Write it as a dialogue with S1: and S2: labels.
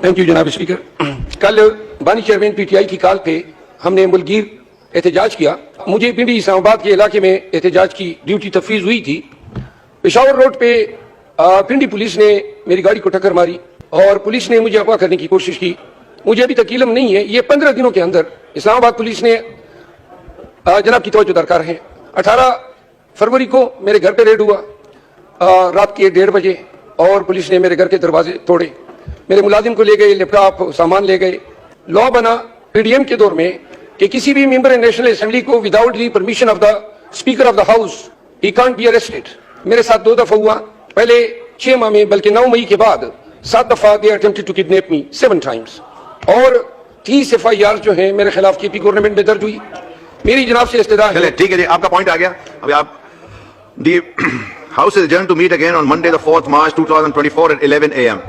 S1: Thank you جناب speaker. کل بانی چیئرمین پی ٹی آئی کی کال پہ ہم نے ملک گیر احتجاج کیا. مجھے پنڈی اسلام آباد کے علاقے میں احتجاج کی ڈیوٹی تفویض ہوئی تھی. پشاور روڈ پہ پنڈی پولیس نے میری گاڑی کو ٹکر ماری اور پولیس نے مجھے اغوا کرنے کی کوشش کی. مجھے ابھی تک علم نہیں ہے. یہ 15 دنوں کے اندر اسلام آباد پولیس نے جناب کی توجہ درکار ہے. 18 فروری کو میرے گھر پہ ریڈ ہوا رات کے 1:30 بجے اور پولیس نے میرے گھر کے دروازے توڑے. میرے ملازم کو لے گئے, لیپ ٹاپ سامان لے گئے. لا بنا پی ڈی ایم کے دور میں کہ کسی بھی ممبر نیشنل اسمبلی کو without the permission of the speaker of the house he can't be arrested. میرے ساتھ 2 دفعہ ہوا, پہلے 6 ماہ میں, بلکہ 9 مئی کے بعد 7 دفعہ دے اٹمپٹڈ ٹو کڈنیپ می 7 ٹائمز. اور 30 FIR جو ہیں میرے خلاف کے پی گورنمنٹ میں درج ہوئی. میری جناب سے استدعا ہے.
S2: ٹھیک ہے جی, آپ کا پوائنٹ آ گیا. ابھی آپ the house is adjourned to meet again on Monday the 4th March 2024 at 11 AM.